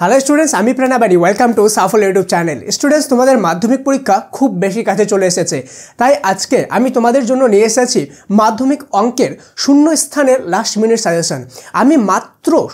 Hello students, আমি প্রণাবাড়ি। Welcome to সাফল ইউটিউব চ্যানেল। স্টুডেন্টস, তোমাদের মাধ্যমিক পরীক্ষা খুব বেশি কাছে চলে এসেছে, তাই আজকে আমি তোমাদের জন্য নিয়ে এসেছি মাধ্যমিক অঙ্কের শূন্য স্থানের লাস্ট মিনিট সাজেশন। আমি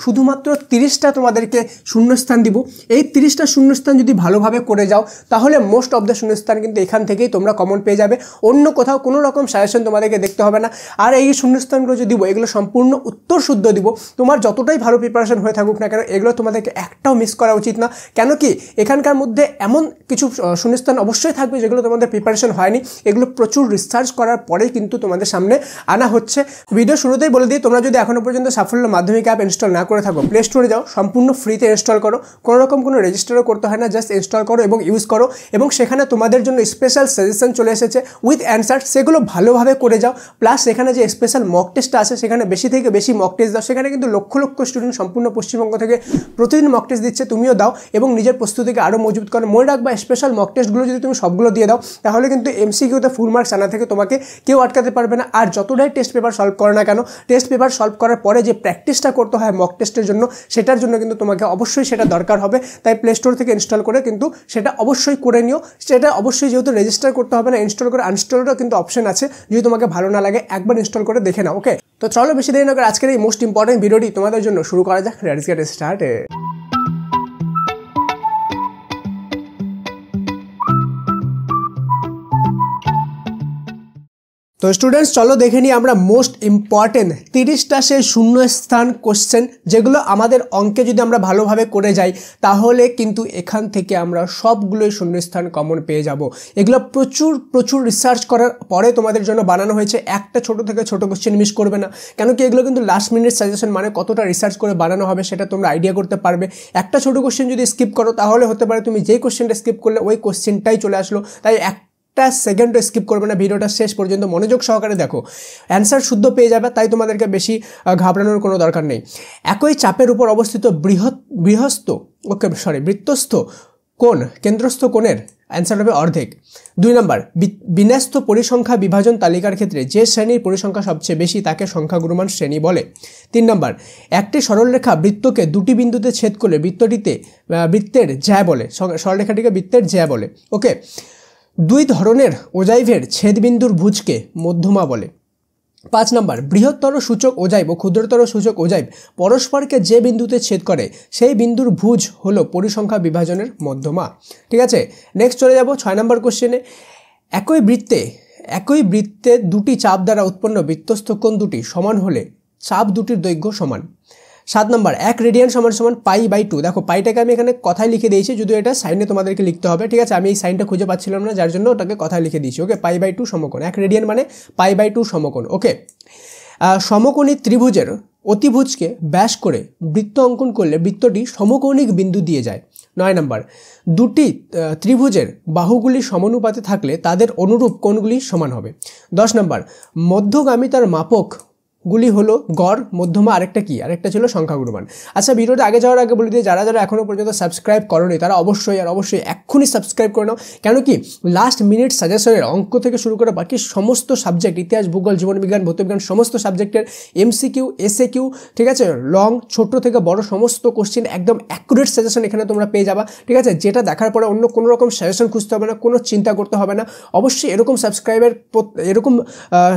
শুধুমাত্র 30টা তোমাদেরকে শূন্যস্থান দিব। এই 30টা শূন্যস্থান যদি ভালোভাবে করে যাও তাহলে মোস্ট অফ দ্য শূন্যস্থান কিন্তু এখান থেকেই তোমরা কমন পেয়ে যাবে। অন্য কোথাও কোনো রকম সাজেশন তোমাদেরকে দেখতে হবে না। আর এই শূন্যস্থানগুলো যে দিব এগুলো সম্পূর্ণ উত্তর শুদ্ধ দিব। তোমার যতটাই ভালো প্রিপারেশন হয়ে থাকুক না কেন, এগুলো তোমাদেরকে একটাও মিস করা উচিত না। কেন কি এখানকার মধ্যে এমন কিছু শূন্যস্থান অবশ্যই থাকবে যেগুলো তোমাদের প্রিপারেশন হয়নি। এগুলো প্রচুর রিসার্চ করার পরেই কিন্তু তোমাদের সামনে আনা হচ্ছে। ভিডিও শুরুতেই বলে দিই, তোমরা যদি এখনো পর্যন্ত সাফল্য মাধ্যমিক অ্যাপ ইনস্টল না করে থাকো, প্লে স্টোরে যাও, সম্পূর্ণ ফ্রিতে ইনস্টল করো। কোনো রকম কোনো রেজিস্টারও করতে হয় না, জাস্ট ইনস্টল করো এবং ইউজ করো। এবং সেখানে তোমাদের জন্য স্পেশাল সাজেশন চলে এসেছে উইথ অ্যান্সার, সেগুলো ভালোভাবে করে যাও। প্লাস সেখানে যে স্পেশাল মক টেস্টটা আছে, সেখানে বেশি থেকে বেশি মক টেস্ট দাও। সেখানে কিন্তু লক্ষ লক্ষ স্টুডেন্ট সম্পূর্ণ পশ্চিমবঙ্গ থেকে প্রতিদিন মক টেস্ট দিচ্ছে, তুমিও দাও এবং নিজের প্রস্তুতিকে আরও মজবুত করো। মনে রাখবা, স্পেশাল মক টেস্টগুলো যদি তুমি সবগুলো দিয়ে দাও তাহলে কিন্তু এমসিকিউতে ফুল মার্কস আনা থেকে তোমাকে কেউ আটকাতে পারবে না। আর যতটাই টেস্ট পেপার সলভ করো না কেন, টেস্ট পেপার সলভ করার পরে যে প্র্যাকটিসটা করতে হয় মক টেস্টের জন্য, সেটার জন্য কিন্তু তোমাকে অবশ্যই সেটা দরকার হবে। তাই প্লে স্টোর থেকে ইনস্টল করে কিন্তু সেটা অবশ্যই করে নিও। সেটা অবশ্যই যেহেতু রেজিস্টার করতে হবে না, ইনস্টল করে আনইনস্টলেরও কিন্তু অপশন আছে। যদি তোমাকে ভালো না লাগে একবার ইনস্টল করে দেখে নাও। ওকে, তো চলো বেশি দেরি না করে আজকের এই মোস্ট ইম্পর্টেন্ট ভিডিওটি তোমাদের জন্য শুরু করা যাক। Let's get started. তো স্টুডেন্টস, চলো দেখে নিই আমরা মোস্ট ইম্পর্টেন্ট 30টা সেই শূন্যস্থান কোশ্চেন, যেগুলো আমাদের অঙ্কে যদি আমরা ভালোভাবে করে যাই তাহলে কিন্তু এখান থেকে আমরা সবগুলোই শূন্যস্থান কমন পেয়ে যাব। এগুলো প্রচুর রিসার্চ করার পরে তোমাদের জন্য বানানো হয়েছে। একটা ছোট থেকে ছোট কোশ্চেন মিস করবে না, কেন কি এগুলো কিন্তু লাস্ট মিনিট সাজেশন, মানে কতটা রিসার্চ করে বানানো হবে সেটা তোমরা আইডিয়া করতে পারবে। একটা ছোট কোশ্চেন যদি স্কিপ করো তাহলে হতে পারে তুমি যেই কোশ্চেনটা স্কিপ করলে ওই কোশ্চেনটাই চলে আসলো। তাই একটা সেকেন্ডও স্কিপ করবে না, ভিডিওটা শেষ পর্যন্ত মনোযোগ সহকারে দেখো, অ্যান্সার শুদ্ধ পেয়ে যাবে। তাই তোমাদেরকে বেশি ঘাবড়ানোর কোনো দরকার নেই। একই চাপের উপর অবস্থিত বৃত্তস্থ কোণ কেন্দ্রস্থ কোণের অ্যান্সার হবে অর্ধেক। 2 নম্বর, বিন্যস্ত পরিসংখ্যা বিভাজন তালিকার ক্ষেত্রে যে শ্রেণীর পরিসংখ্যা সবচেয়ে বেশি তাকে সংখ্যাগুরুমান শ্রেণী বলে। 3 নম্বর, একটি সরলরেখা বৃত্তকে দুটি বিন্দুতে ছেদ করলে বৃত্তের জ্যা বলে, সরলরেখাটিকে বৃত্তের জ্যা বলে। ওকে, 2 ধরনের ওজাইভের ছেদবিন্দুর ভুজকে মধ্যমা বলে। 5 নম্বর, বৃহত্তর সূচক ওজাইভ ও ক্ষুদ্রতর সূচক ওজাইভ পরস্পরকে যে বিন্দুতে ছেদ করে সেই বিন্দুর ভুজ হলো পরিসংখ্যা বিভাজনের মধ্যমা। ঠিক আছে, নেক্সট চলে যাব 6 নম্বর কোশ্চেনে। একই বৃত্তে দুটি চাপ দ্বারা উৎপন্ন বৃত্তস্থ কোণ দুটি সমান হলে চাপ দুটির দৈর্ঘ্য সমান। 7 নম্বর, 1 রেডিয়ান সমান π/2। দেখো, পাইটাকে আমি এখানে কথায় লিখে দিয়েছি, যদিও এটা সাইনে তোমাদেরকে লিখতে হবে। ঠিক আছে, আমি এই সাইনটা খুঁজে পাচ্ছিলাম না, যার জন্য ওটাকে কথায় লিখে দিয়েছি। ওকে, π/2 সমকোণ, 1 রেডিয়ান মানে π/2 সমকোণ। ওকে, সমকোণী ত্রিভুজের অতিভুজকে ব্যাস করে বৃত্ত অঙ্কন করলে বৃত্তটি সমকৌণিক বিন্দু দিয়ে যায়। 9 নম্বর, দুটি ত্রিভুজের বাহুগুলি সমানুপাতে থাকলে তাদের অনুরূপ কোণগুলি সমান হবে। 10 নম্বর, মধ্যগামিতার মাপকগুলি হলো গড়, মধ্যমা, আরেকটা ছিল সংখ্যাগুরুমান। আচ্ছা, ভিডিওটা আগে যাওয়ার আগে বলে দিয়ে, যারা এখনো পর্যন্ত সাবস্ক্রাইব করোনি তারা অবশ্যই এক্ষুনি সাবস্ক্রাইব করে নাও। কেন কি লাস্ট মিনিট সাজেশনের অঙ্ক থেকে শুরু করে বাকি সমস্ত সাবজেক্ট, ইতিহাস, ভূগোল, জীবনবিজ্ঞান, ভৌতবিজ্ঞান, সমস্ত সাবজেক্টের এমসিকিউ, এসএকিউ, ঠিক আছে, লং, ছোট থেকে বড় সমস্ত কোশ্চেন একদম অ্যাকুরেট সাজেশন এখানে তোমরা পেয়ে যাবা। ঠিক আছে, যেটা দেখার পরে অন্য কোনো রকম সাজেশন খুঁজতে হবে না, কোনো চিন্তা করতে হবে না। অবশ্যই এরকম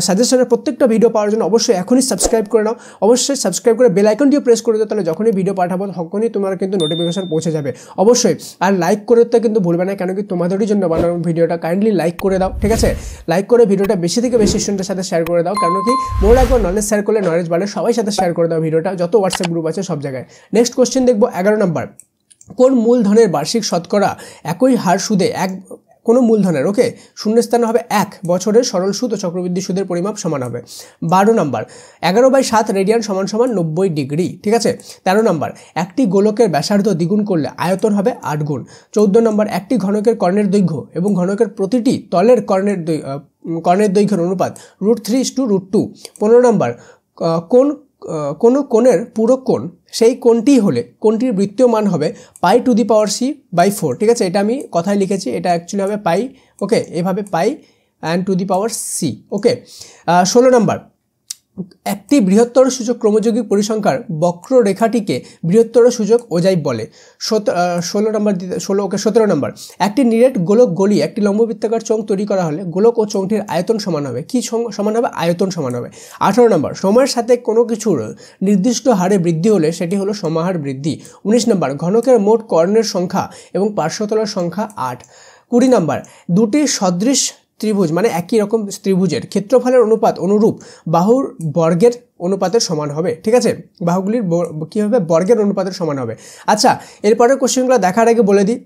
সাজেশনের প্রত্যেকটা ভিডিও পাওয়ার জন্য অবশ্যই এখনই সাবস্ক্রাইব করে নাও। অবশ্যই সাবস্ক্রাইব করে বেল আইকনটিও প্রেস করে দাও, তাহলে যখনই ভিডিও পাঠাবো তখনই তোমার কিন্তু নোটিফিকেশন পৌঁছে যাবে। অবশ্যই আর লাইক করতে কিন্তু ভুলবে না, কেন কি তোমাদেরই জন্য বানানো ভিডিওটা। কাইন্ডলি লাইক করে দাও। ঠিক আছে, লাইক করে ভিডিওটা বেশি থেকে বেশি স্টুডেন্টের সাথে শেয়ার করে দাও, কারণ কি মনে রাখবো, নলেজ শেয়ার করলে নলেজ বাড়ে। সবাই সাথে শেয়ার করে দাও ভিডিওটা, যত হোয়াটসঅ্যাপ গ্রুপ আছে সব জায়গায়। নেক্সট কোশ্চেন দেখবো 11 নম্বর, কোন মূলধনের বার্ষিক শতকরা একই হার সুদে কোনো মূলধনের শূন্যস্থান হবে 1 বছরের সরল সুদ ও চক্রবৃদ্ধি সুদের পরিমাপ সমান হবে। 12 নম্বর, 11/7 রেডিয়ান সমান 90 ডিগ্রি। ঠিক আছে। 13 নম্বর, একটি গোলকের ব্যাসার্ধ দ্বিগুণ করলে আয়তন হবে 8 গুণ। 14 নম্বর, একটি ঘনকের কর্ণের দৈর্ঘ্য এবং ঘনকের প্রতিটি তলের কর্ণের দৈর্ঘ্যের অনুপাত √3:√2। 15 নম্বর, কোন কোণের পুরো কোণ সেই কোণটি হলে কোণটির বৃত্তীয় মান হবে π⁴/4। ঠিক আছে, এটা আমি কথায় লিখেছি, এটা অ্যাকচুয়ালি হবে পাই। ওকে, এভাবে π and to the power c। ওকে, 16 নম্বর, একটি বৃহত্তর সূচক ক্রমযৌগিক পরিসংখ্যার বক্ররেখাটিকে বৃহত্তর সূচক ওজাইভ বলে। 17 নম্বর, একটি নিরেট গোলক গলিয়ে একটি লম্ববৃত্তাকার চোঙ তৈরি করা হলে গোলক ও চোঙটির আয়তন সমান হবে। কি সমান হবে? আয়তন সমান হবে। 18 নম্বর, সময়ের সাথে কোনো কিছুর নির্দিষ্ট হারে বৃদ্ধি হলে সেটি হলো সমাহার বৃদ্ধি। 19 নম্বর, ঘনকের মোট কর্ণের সংখ্যা এবং পার্শ্বতলার সংখ্যা 8। 20 নম্বর, দুটি সদৃশ ত্রিভুজ মানে একই রকম ত্রিভুজের ক্ষেত্রফলের অনুপাত অনুরূপ বাহুর বর্গের অনুপাতের সমান হবে। ঠিক আছে, বাহুগুলির কী হবে? বর্গের অনুপাতের সমান হবে। আচ্ছা, এরপরের কোশ্চেনগুলো দেখার আগে বলে দিই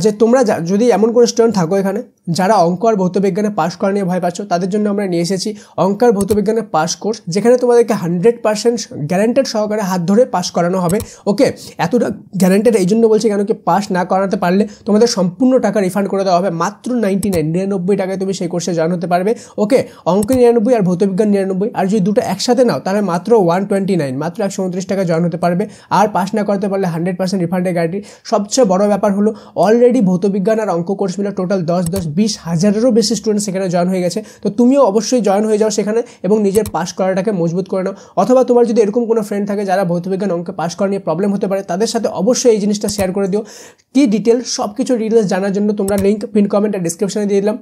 যে তোমরা যদি এমন কোনো স্টুডেন্ট থাকো এখানে যারা অঙ্ক আর ভৌতবিজ্ঞানে পাস করা নিয়ে ভয় পাচ্ছ, তাদের জন্য আমরা নিয়ে এসেছি অঙ্ক আর ভৌতবিজ্ঞানে পাস কোর্স, যেখানে তোমাদেরকে 100% গ্যারান্টেড সহকারে হাত ধরে পাস করানো হবে। ওকে, এতটা গ্যারান্টেড এই জন্য বলছি কেন কি পাস না করাতে পারলে তোমাদের সম্পূর্ণ টাকা রিফান্ড করে দেওয়া হবে। মাত্র 99 টাকায় তুমি সেই কোর্সে জয়েন হতে পারবে। ওকে, অঙ্ক 99 আর ভৌতবিজ্ঞান 99, আর যদি দুটো একসাথে নাও তাহলে মাত্র 129 মাত্র 129 টাকা জয়েন হতে পারবে। আর পাস না করতে পারলে 100% রিফান্ডের গ্যারান্টি। সবচেয়ে বড় ব্যাপার হলো অলরেডি ভৌতবিজ্ঞান আর অঙ্ক কোর্স মিলে টোটাল 20 হাজারেরও বেশি স্টুডেন্ট সেখানে জয়েন হয়ে গেছে। তো তুমিও অবশ্যই জয়েন হয়ে যাও সেখানে এবং নিজের পাস করাটাকে মজবুত করে নাও। অথবা তোমার যদি এরকম কোনো ফ্রেন্ড থাকে যারা ভৌতবিজ্ঞান অঙ্কে পাস করা নিয়ে প্রবলেম হতে পারে, তাদের সাথে অবশ্যই এই জিনিসটা শেয়ার করে দিও। কি ডিটেলস, সব কিছু ডিটেলস জানার জন্য তোমরা লিঙ্ক পিন কমেন্ট আর ডিসক্রিপশনে দিয়ে দিলাম,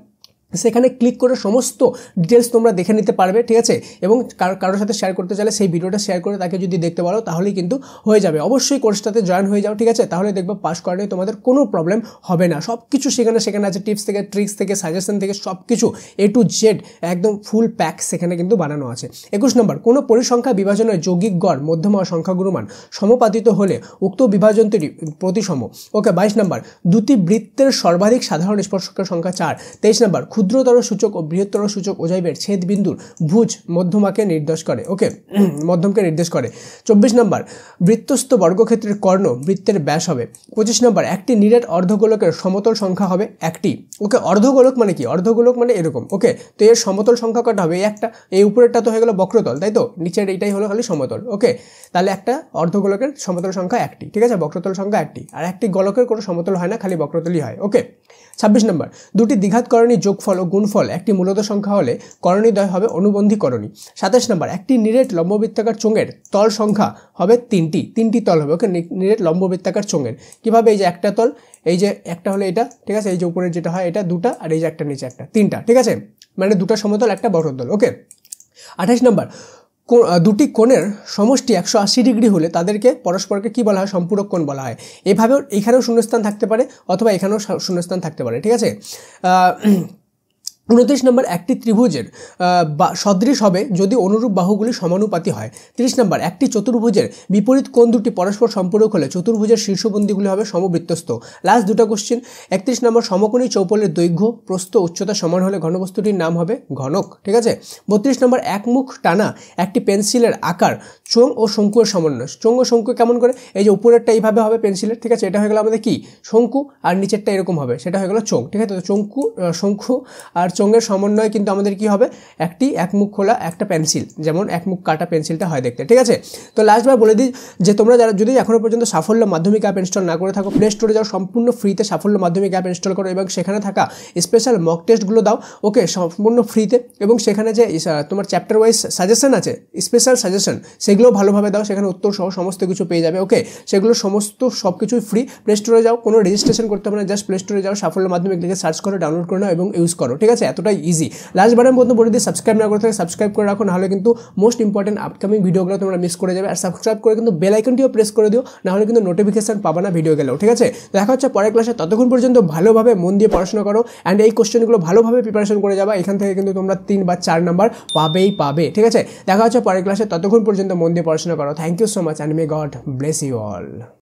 সেখানে ক্লিক করে সমস্ত ডিটেলস তোমরা দেখে নিতে পারবে। ঠিক আছে, এবং কারোর সাথে শেয়ার করতে চাইলে সেই ভিডিওটা শেয়ার করে তাকে যদি দেখতে পারো তাহলেই কিন্তু হয়ে যাবে। অবশ্যই কোর্সটাতে জয়েন হয়ে যাও। ঠিক আছে, তাহলে দেখবে পাস করা নিয়ে তোমাদের কোনো প্রবলেম হবে না। সব কিছু সেখানে আছে, টিপস থেকে ট্রিক্স থেকে সাজেশন থেকে সব কিছু A to Z একদম ফুল প্যাক সেখানে কিন্তু বানানো আছে। 21 নম্বর, কোনো পরিসংখ্যা বিভাজনের যৌগিক গড় মধ্যমা সংখ্যাগুরুমান সমাপাতিত হলে উক্ত বিভাজনটি প্রতিসম। ওকে, 22 নম্বর, দুটি বৃত্তের সর্বাধিক সাধারণ স্পর্শকের সংখ্যা 4। 23 নম্বর, ক্ষুদ্রতর সূচক ও বৃহত্তর সূচক ওজাইভের ছেদ বিন্দুর ভুজ মধ্যমাকে নির্দেশ করে। ওকে, মধ্যমকে নির্দেশ করে। 24 নম্বর, বৃত্তস্থ বর্গক্ষেত্রের কর্ণ বৃত্তের ব্যাস হবে। 25 নম্বর, একটি নিরেট অর্ধগোলকের সমতল সংখ্যা হবে একটি। ওকে, অর্ধগোলক মানে কি? অর্ধগোলক মানে এরকম। ওকে, তো এর সমতল সংখ্যা কটা হবে? একটা, এই উপরেরটা তো হয়ে গেল বক্রতল, তাই তো? নিচের এইটাই হলো খালি সমতল। ওকে, তাহলে একটা অর্ধগোলকের সমতল সংখ্যা একটি। ঠিক আছে, বক্রতল সংখ্যা একটি। আর একটি গোলকের কোনো সমতল হয় না, খালি বক্রতলই হয়। ওকে, 26 নম্বর, দুটি দ্বিঘাতকরণী যোগফল ও গুণফল একটি মূলত সংখ্যা হলে করণীদ্বয় হবে অনুবন্ধী করণী। 27 নম্বর, একটি নিরেট লম্ববৃত্তাকার চোঙের তল সংখ্যা হবে তিনটি তল হবে। ওকে, নিরেট লম্ববৃত্তাকার চোঙের কিভাবে? এই যে একটা তল, এই যে একটা হলো এটা, ঠিক আছে, এই যে উপরের যেটা হয় এটা দুটা, আর এই যে একটা নিচে একটা, তিনটা। ঠিক আছে, মানে দুটা সমতল একটা বক্রতল। ওকে, 28 নম্বর, দুটি কোণের সমষ্টি 180 ডিগ্রি হলে তাদেরকে পরস্পরকে কি বলা হয়? সম্পূরক কোণ বলা হয়। এভাবেও এখানেও শূন্যস্থান থাকতে পারে অথবা এখানেও শূন্যস্থান থাকতে পারে। ঠিক আছে, 29 নম্বর, একটি ত্রিভুজের সদৃশ হবে যদি অনুরূপ বাহুগুলি সমানুপাতি হয়। 30 নম্বর, একটি চতুর্ভুজের বিপরীত কোণ দুটি পরস্পর সম্পূরক হলে চতুর্ভুজের শীর্ষবিন্দুগুলি হবে সমবৃত্তস্থ। লাস্ট দুটো কোশ্চেন। 31 নম্বর, সমকোণী চৌপলের দৈর্ঘ্য প্রস্থ উচ্চতা সমান হলে ঘনবস্তুটির নাম হবে ঘনক। ঠিক আছে, 32 নম্বর, একমুখ টানা একটি পেন্সিলের আকার চোঙ ও শঙ্কুর সমন্বয়। চোঙ ও শঙ্কু কেমন করে? এই যে উপরেরটা এইভাবে হবে পেন্সিলের, ঠিক আছে, এটা হয়ে গেল আমাদের কি? শঙ্কু, আর নিচেরটা এরকম হবে, সেটা হয়ে গেল চোঙ। ঠিক আছে, তো শঙ্কু আর চোঙের সমন্বয় কিন্তু আমাদের কি হবে? একটি একমুখ খোলা একটা পেন্সিল, যেমন একমুখ কাটা পেন্সিলটা হয় দেখতে। ঠিক আছে, তো লাস্টবার বলে দিই যে তোমরা যারা যদি এখনো পর্যন্ত সাফল্য মাধ্যমিক অ্যাপ ইনস্টল না করে থাকো, প্লে স্টোরে যাও, সম্পূর্ণ ফ্রিতে সাফল্য মাধ্যমিক অ্যাপ ইনস্টল করো এবং সেখানে থাকা স্পেশাল মক টেস্টগুলো দাও। ওকে, সম্পূর্ণ ফ্রিতে, এবং সেখানে যে তোমার চ্যাপ্টার ওয়াইজ সাজেশন আছে, স্পেশাল সাজেশন, সেগুলো ভালোভাবে দাও, সেখানে উত্তর সহ সমস্ত কিছু পেয়ে যাবে। ওকে, সেগুলো সব কিছুই ফ্রি। প্লে স্টোরে যাও, কোনো রেজিস্ট্রেশন করতে হবে না, জাস্ট প্লে স্টোরে যাও, সাফল্য মাধ্যমিক লিখে সার্চ করো, ডাউনলোড করে নাও এবং ইউজ করো। ঠিক আছে, এতটাই ইজি। লাস্টবারের মতো বলে দিই, সাবস্ক্রাইব না করে থাকে সাবস্ক্রাইব করে রাখো, নাহলে কিন্তু মোস্ট ইম্পর্টেন্ট আপকামিং ভিডিওগুলো তোমরা মিস করে যাবে। আর সাবস্ক্রাইব করে কিন্তু বেল আইকনটিও প্রেস করে দিও, নাহলে কিন্তু নোটিফিকেশন পাবা না ভিডিও গেলেও। ঠিক আছে, দেখা হচ্ছে পরের ক্লাসে। ততক্ষণ পর্যন্ত ভালোভাবে মন দিয়ে পড়াশোনা করো অ্যান্ড এই কোশ্চেনগুলো ভালোভাবে প্রিপারেশন করে যাবা। এখান থেকে কিন্তু তোমরা 3 বা 4 নাম্বার পাবে। ঠিক আছে, দেখা হচ্ছে পরের ক্লাসে। ততক্ষণ পর্যন্ত মন দিয়ে পড়াশোনা করো। Thank you so much and may God bless you all.